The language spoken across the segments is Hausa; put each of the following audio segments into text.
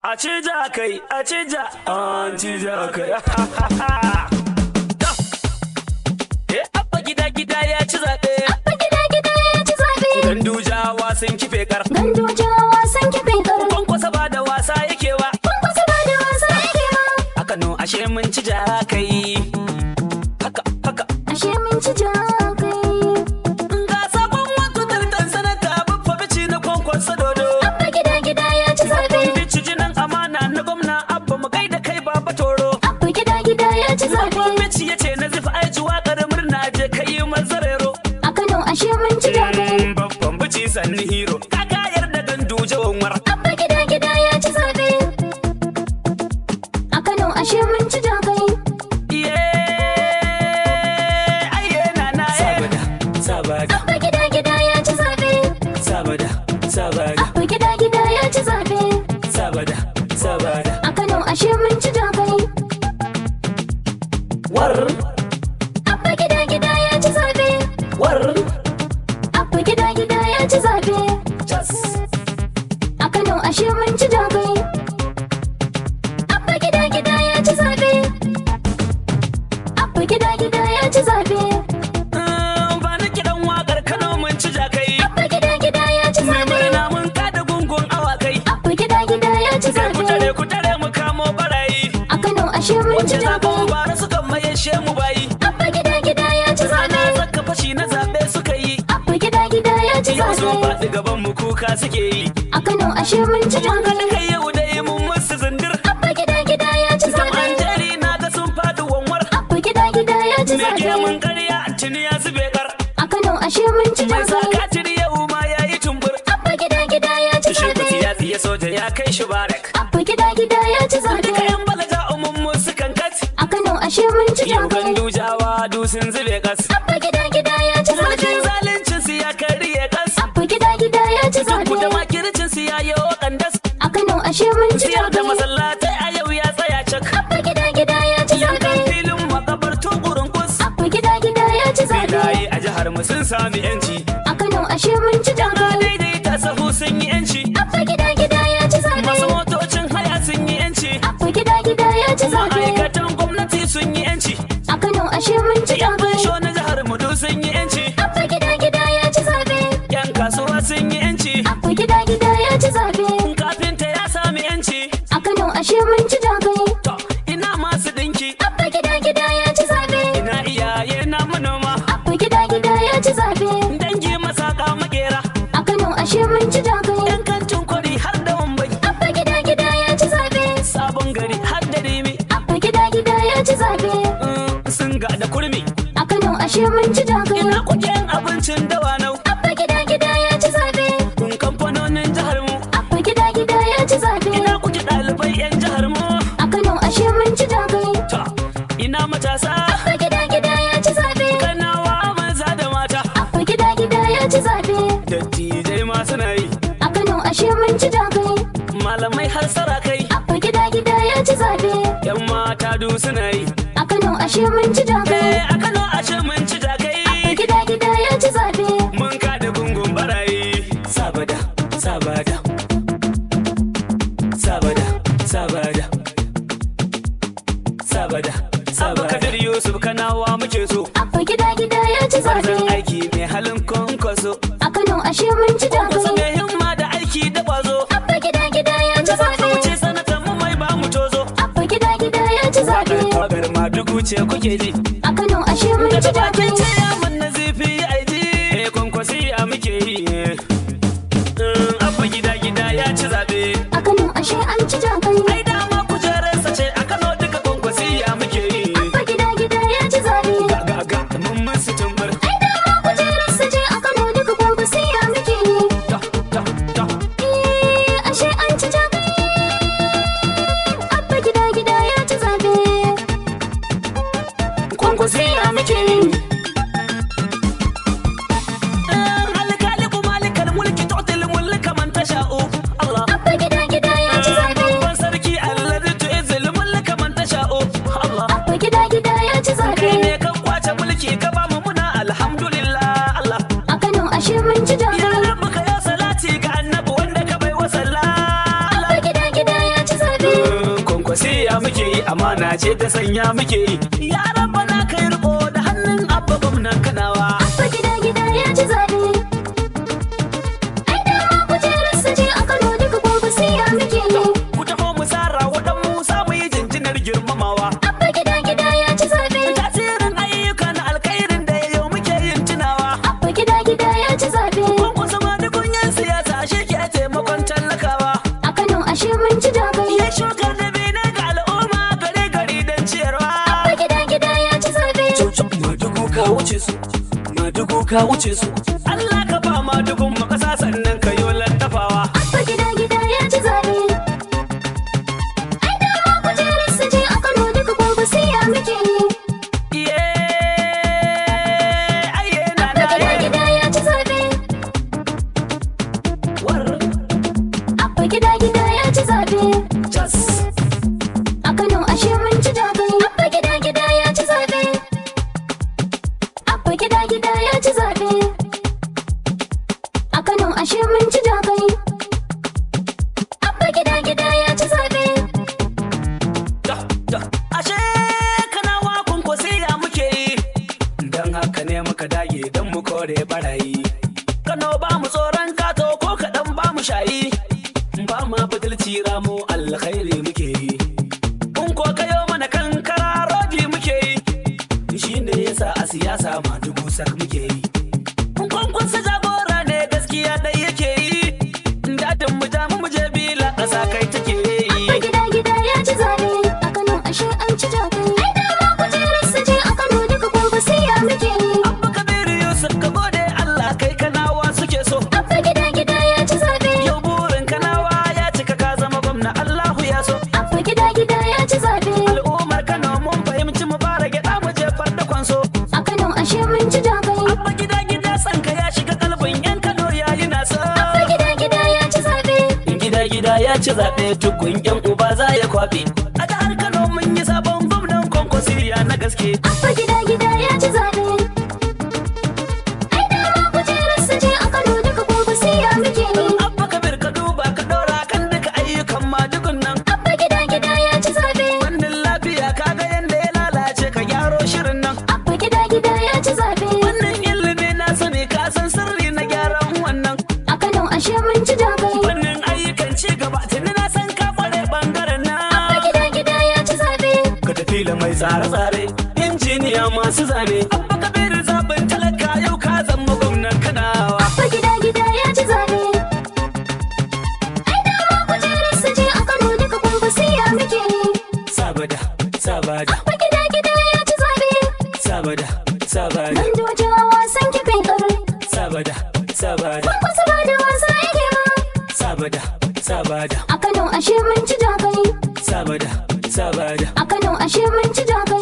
A ce ja kai, a ce ja, an ci ja kai. Abba gida gida ya ci zaɓe. Abba gida gida ya ci zaɓe. Gandujawa sun kife kar. Gandujawa sun kife kar. Kwankwasa ba da wasa yake wa. Kwankwasa ba da wasa yake wa. A Kano ashe mun ci ja kai. Haka, haka. Ashe mun ci ja kai. Ga sabon wato tartan sanata babba bici na kwankwasa dodo. Abba gida gida ya ci zaɓe. Bici jinan amana na gwamna Abba mu gaida kai baba toro. Abba gida gida ya ci zaɓe. Bici ya ce na zifa aiji waƙar murna je kai mazarero. A Kano ashe mun ci ja kai. Babban bici sanni hero. Kaga yarda Ganduje wanwar. Abba gida gida ya ci zaɓe. A Kano ashe mun ci ja kai. Sabada, Abba gida gida ya ci zaɓe. sabada, sabada, Abba gida gida ya ci zaɓe. sabada, sabada. A Kano ashe mun ci ja kai. War, Abba gida gida ya ci zaɓe. war, Abba gida gida ya ci zaɓe. jas. A Kano ashe mun ci ja kai. Abba gida gida ya ci zaɓe. Abba gida gida ya ci zaɓe. Ba na kiɗan waƙar Kano mun ci jakai. Abba gida gida ya ci Mai zaɓe. murna mun kada gungun awakai. Abba gida gida ya ci zaɓe. Ku tare mu kamo barayi. A Kano ashe mun ci Wace ja zaɓen kai. bara suka maye shemu bayi. Abba gida gida ya ci Rana zaɓe. zaka fashi na zaɓe suka yi. Abba gida gida ya ci Yau sun zaɓe. faɗi gaban mu kuka suke yi. A Kano ashe mun ci ja Mun haɗa kai. kai yau dai mun musu zindir. Abba gida gida ya ci Zam zaɓe. an jari na ga sun faɗi wanwar. Abba gida gida ya ci Me ke mun zaɓe. ƙarya tuni ya zube kar. A Kano ashe mun ci ja Mai sa kai. katiri yau ma ya yi tumbur. Abba gida gida ya ci Shi zaɓe. ya tsiye soja ya kai shi barak. Abba gida gida ya ci Duka zaɓe. yan balaga umman mu sukan kat. A Kano ashe mun ci ja Yau kai. Gandujawa du sun zube kas. Abba gida gida ya ci Mulkin zaɓe. zalincin su ya karye kas. Abba gida gida ya ci Duk da zaɓe. makircin su ya yi kandas. A Kano ashe mun ci ja Siyar da kai. masallatai a yau ya tsaya cak. Abba gida gida ya ci Yankan zaɓe. filin makabartu gurin kus. Abba gida gida ya ci zaɓe. Filaye a jihar mu sun sami yanci. A Kano ashe mun ci ja Na kai. daidaita sahu sun yi yanci. Abba gida gida ya ci Masu zaɓe. motocin haya sun yi yanci. Abba gida gida ya ci zaɓe. Ma'aikatan gwamnati sun yi yanci. A Kano ashe mun ci ja Yan kai. fansho na jihar mu duk sun yi yanci. Abba gida gida ya ci zaɓe. Yan kasuwa sun yi yanci. Abba gida gida ya ci zaɓe. Kafinta ya sami yanci. A Kano ashe mun ci ja kai. To ina masu dinki. Abba gida gida ya ci zaɓe. Ina iyaye na manoma. Abba gida gida ya ci zaɓe. Dangi masaka makera. A Kano ashe mun ci ja kai. Yan kantin kwari har da Mumbai. Abba gida gida ya ci zaɓe. Sabon gari har da Rimi. Abba gida gida ya ci zaɓe. Sun ga da kurmi. A Kano ashe mun ci ja kai. Ina kuke yin abincin dawanau. Abba gida gida ya ci zaɓe. Kun kamfanonin jihar mu. Abba gida gida ya ci zaɓe. Ina kuke ɗalibai yan jihar mu. A Kano ashe mun ci ja kai. Ta ina matasa. Abba gida gida ya ci zaɓe. Kanawa maza da mata. Abba gida gida ya ci zaɓe. Dattijai ma suna yi. A Kano ashe mun ci ja kai. Malamai har sarakai. Abba gida gida ya ci zaɓe. Yan mata du suna yi. A Kano ashe mun ci ja kai. A Kano ashe mun ci Abba jakai. gida gida ya ci zaɓe. Mun kada gungun barayi. Sabada, sabada. Sabada, sabada. Sabada, sabada. Kadir Yusuf Kanawa muke so. Abba gida gida ya ci Barzan zaɓe. aiki mai halin kwankwaso. A Kano ashe mun ci ja Kusa kai. mai himma da aiki da ƙwazo. Abba gida gida ya ci zaɓe. Wuce sanatan mu mai ba mu tozo. Abba gida gida ya ci zaɓe. Tagar ma dugu ce kuke ji. A Kano ashe mun Da ci ja bakin kai. ce ya mun nazifi aiji. Kwankwasi ya muke yi. Abba gida gida ya ci zaɓe. A Kano ashe an ci ja kai. Ai dama kujerarsa ce a Kano duka kwankwasi ya muke yi. Abba gida gida ya ci zaɓe. Ga mun masu tumbur. Ai dama kujerarsa ce a Kano duka kwankwasiya muke yi. Ta ta ta. Ashe an ci ja kai. Abba gida gida ya ci zaɓe. Kwankwasi ya muke yi. kwankwasiya muke yi, amana ce ta sanya muke yi. Ya rabbana kai riko da hannun abba gwamnan Kanawa. Abba gida gida ya ci zaɓe. Ai dama kujerarsa ce a Kano duka kwankwasiya muke yi. Ku taho mu sara wadan Musa mu yi jinjinar girmamawa. Abba gida gida ya ci zaɓe. Tasirin ayyukan alkhairin da yau muke yin tunawa. Abba gida gida ya ci zaɓe. Kwankwasa ma dukunyan siyasa shi ke taimakon talakawa. A Kano ashe mun ci zaɓe. Ya shuka da bene ga al'umma gare gari don ciyarwa. Abba gida gida ya ci zaɓe. Madugu ka wuce su, Madugu ka wuce su. Allah ka ba Madugun mu kasa sannan ka yi lattafawa. Abba gida gida ya ci zaɓe. Ai dama kujerarsa ce a Kano duka kwankwasiya muke yi. Ayye na Abba gida na gida ya ci zaɓe. war Abba gida gida ya ci zaɓe. jas. A Kano ashe mun ci zaɓe. Abba gida gida ya ci zaɓe. Abba gida gida ya ci zaɓe. A Kano ashe mun ci zaɓe. Abba gida gida ya ci zaɓe. Ashe Kanawa kwankwasiya muke yi, don haka ne muka dage don mu kore barayi. Kano ba mu tsoron kato ko kaɗan ba mu shayi, ba ma butulci ramo alkhairi muke yi. In ko kayo mana kankara rodi muke yi, shi ne yasa a siyasa ma dubu sak muke yi. In kwankwasa jagora ne gaskiya ɗai yake yi, dadin mu jamu mu je bila ƙasa kai take Abba yi. gida gida ya ci zaɓe. A Kano ashe an ci zaɓe. Ai dama kujerarsa ce a Kano duka kwankwasiya muke yi. Abba Kabiru Yusuf ka gode Allah kai Kanawa suke so. Abba gida gida ya ci zaɓe. Yau burin Kanawa ya cika ka zama gwamna Allahu ya so. Abba gida gida ya ci zaɓe. Al'ummar Kano mun fahimci mu fara gyaɗa mu jefar da kwanso. A Kano ashe mun ci zaɓe. Abba gida gida sanka ya shiga kalbin yan Kano ya yi nasa. Abba gida gida ya ci zaɓe. Gida gida ya ci zaɓe tukun yan uba za ya kwaɓe. A jihar Kano mun yi sabon gwamnan kwankwasiya na gaske. Abba gida gida ya ci zaɓe. Ai dama kujerarsa ce a Kano duka kwankwasiya muke yi. Abba Kabir ka duba ka ɗora kan duka ayyukan madugun nan. Abba gida gida ya ci zaɓe. Fannin lafiya kaga yanda ya lalace ka gyaro shirin nan. Abba gida gida ya ci zaɓe. Wannan ilimi na sani ka san sirri na gyaran wannan. A Kano ashe mun ci zaɓe. Wannan ayyukan ci gaba tuni na san ka kware bangaren Abba nan. gida gida ya ci zaɓe. Ka tafi da mai tsare-tsare, injiniya masu zane. Abba Kabiru zaɓin talaka yau ka zama gwamnan Kanawa. Abba gida gida ya ci zaɓe. Ai dama kujerarsa ce a Kano duka kwankwasiya muke yi. Sabada, sabada, Abba gida gida ya ci zaɓe. sabada, sabada, Mandojawa wasan kifin ƙar. sabada, sabada, Kwankwasa ba da wasa yake ba. sabada, sabada, A Kano ashe mun ci zaɓe. sabada, sabada, A Kano ashe mun ci zaɓe.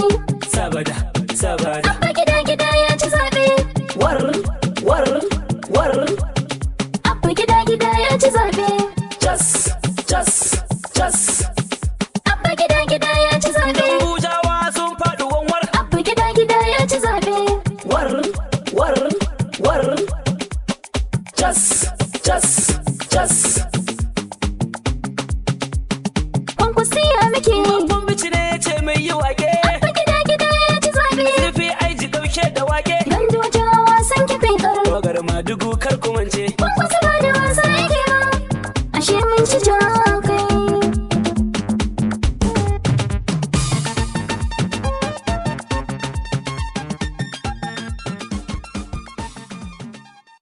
sabada, sabada. Abba gida gida ya ci zaɓe. War, war, war, Abba gida gida ya ci zaɓe. jas, jas, jas. Abba gida gida ya ci zaɓe. Abujawa sun faɗi wanwar. Abba gida gida ya ci zaɓe. War, war, war, jas, jas, jas. Kwankwasiya muke yi. Babban bici ne ce mai yi wake.